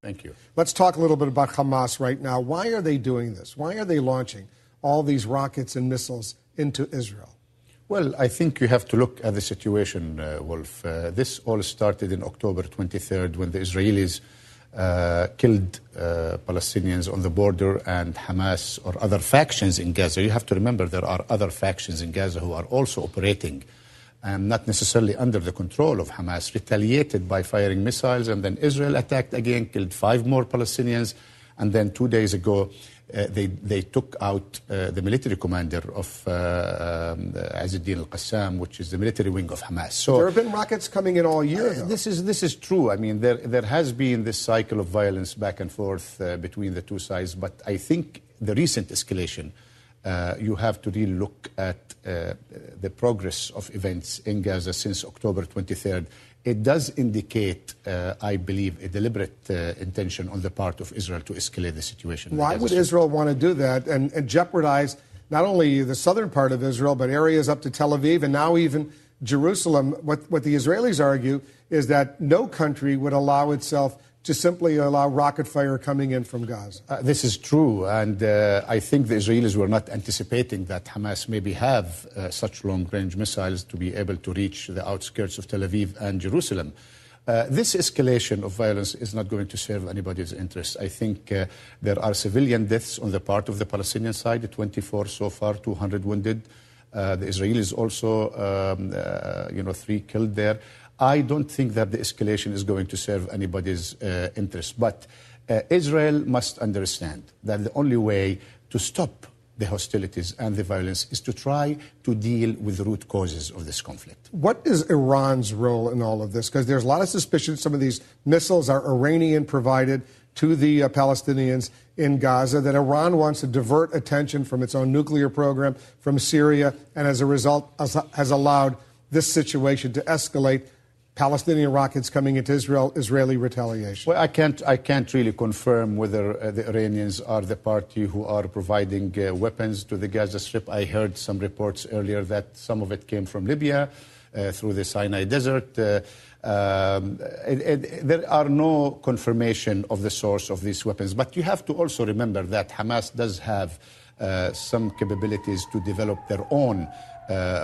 Thank you. Let's talk a little bit about Hamas right now. Why are they doing this? Why are they launching all these rockets and missiles into Israel? Well, I think you have to look at the situation, Wolf. This all started in October 23rd when the Israelis killed Palestinians on the border and Hamas or other factions in Gaza. You have to remember there are other factions in Gaza who are also operating, not necessarily under the control of Hamas, retaliated by firing missiles, and then Israel attacked again, killed 5 more Palestinians, and then 2 days ago they took out the military commander of Azzuddin al-Qassam, which is the military wing of Hamas. So there have been rockets coming in all year. This is true. I mean, there has been this cycle of violence back and forth between the two sides, but I think the recent escalation, you have to really look at the progress of events in Gaza since October 23rd. It does indicate, I believe, a deliberate intention on the part of Israel to escalate the situation. Why would Israel want to do that and jeopardize not only the southern part of Israel, but areas up to Tel Aviv and now even Jerusalem? What the Israelis argue is that no country would allow itself to simply allow rocket fire coming in from Gaza. This is true, and I think the Israelis were not anticipating that Hamas maybe have such long-range missiles to be able to reach the outskirts of Tel Aviv and Jerusalem. This escalation of violence is not going to serve anybody's interest. I think there are civilian deaths on the part of the Palestinian side, 24 so far, 200 wounded. The Israelis also, 3 killed there. I don't think that the escalation is going to serve anybody's interest. But Israel must understand that the only way to stop the hostilities and the violence is to try to deal with the root causes of this conflict. What is Iran's role in all of this? Because there's a lot of suspicion some of these missiles are Iranian provided to the Palestinians in Gaza, that Iran wants to divert attention from its own nuclear program from Syria, and as a result has allowed this situation to escalate. Palestinian rockets coming into Israel, Israeli retaliation. Well, I can't really confirm whether the Iranians are the party who are providing weapons to the Gaza Strip. I heard some reports earlier that some of it came from Libya through the Sinai Desert. There are no confirmation of the source of these weapons. But you have to also remember that Hamas does have some capabilities to develop their own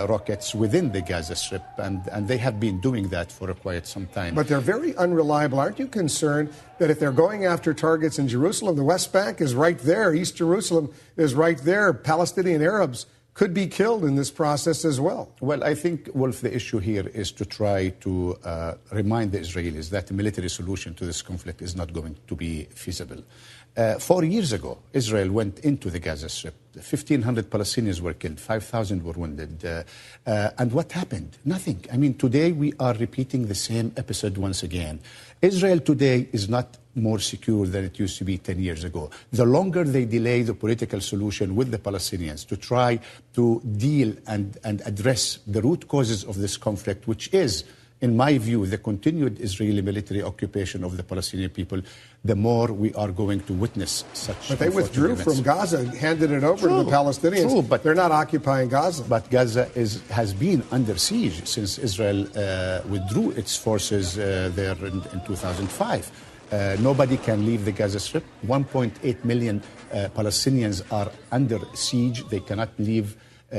rockets within the Gaza Strip, and they have been doing that for quite some time. But they're very unreliable. Aren't you concerned that if they're going after targets in Jerusalem, the West Bank is right there, East Jerusalem is right there, Palestinian Arabs could be killed in this process as well? Well, I think, Wolf, the issue here is to try to remind the Israelis that a military solution to this conflict is not going to be feasible. 4 years ago, Israel went into the Gaza Strip. 1,500 Palestinians were killed, 5,000 were wounded. And what happened? Nothing. I mean, today we are repeating the same episode once again. Israel today is not more secure than it used to be 10 years ago. The longer they delay the political solution with the Palestinians to try to deal and address the root causes of this conflict, which is, in my view, the continued Israeli military occupation of the Palestinian people, the more we are going to witness such. But they withdrew from Gaza and handed it over to the Palestinians. True, but they're not occupying Gaza. But Gaza has been under siege since Israel withdrew its forces there in 2005. Nobody can leave the Gaza Strip. 1.8 million Palestinians are under siege. They cannot leave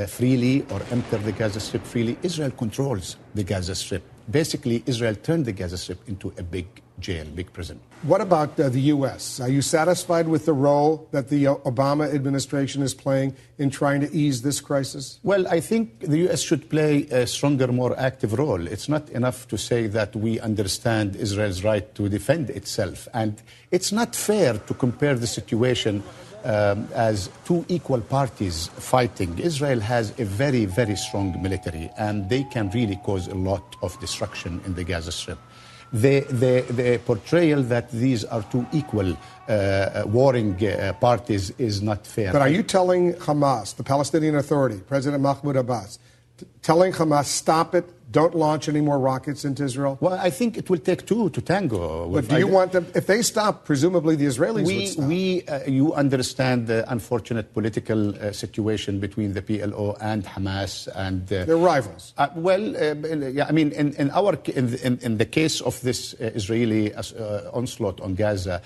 freely or enter the Gaza Strip freely. Israel controls the Gaza Strip. Basically, Israel turned the Gaza Strip into a big jail, big prison. What about the U.S.? Are you satisfied with the role that the Obama administration is playing in trying to ease this crisis? Well, I think the U.S. should play a stronger, more active role. It's not enough to say that we understand Israel's right to defend itself. And it's not fair to compare the situation as two equal parties fighting. Israel has a very, very strong military, and they can really cause a lot of destruction in the Gaza Strip. The portrayal that these are two equal warring parties is not fair. But are you telling Hamas, the Palestinian Authority, President Mahmoud Abbas, telling Hamas, stop it, don't launch any more rockets into Israel? Well, I think it will take two to tango. But do you want them, if they stop, presumably the Israelis would stop. You understand the unfortunate political situation between the PLO and Hamas, and they're rivals. Yeah, I mean, in the case of this Israeli onslaught on Gaza,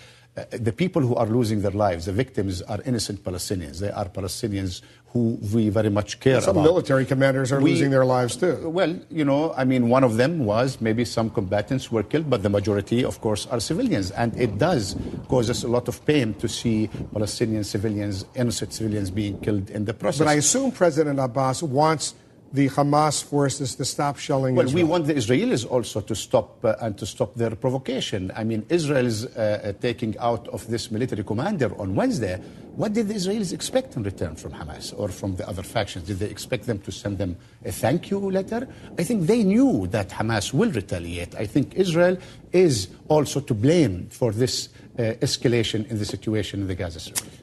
the people who are losing their lives, the victims, are innocent Palestinians. They are Palestinians who we very much care about. Some military commanders are losing their lives too. Well, you know, I mean, one of them was maybe some combatants were killed, but the majority, of course, are civilians. And it does cause us a lot of pain to see Palestinian civilians, innocent civilians, being killed in the process. But I assume President Abbas wants the Hamas forces to stop shelling Israel. Well, we want the Israelis also to stop and to stop their provocation. I mean, Israel's taking out of this military commander on Wednesday. What did the Israelis expect in return from Hamas or from the other factions? Did they expect them to send them a thank you letter? I think they knew that Hamas will retaliate. I think Israel is also to blame for this escalation in the situation in the Gaza Strip.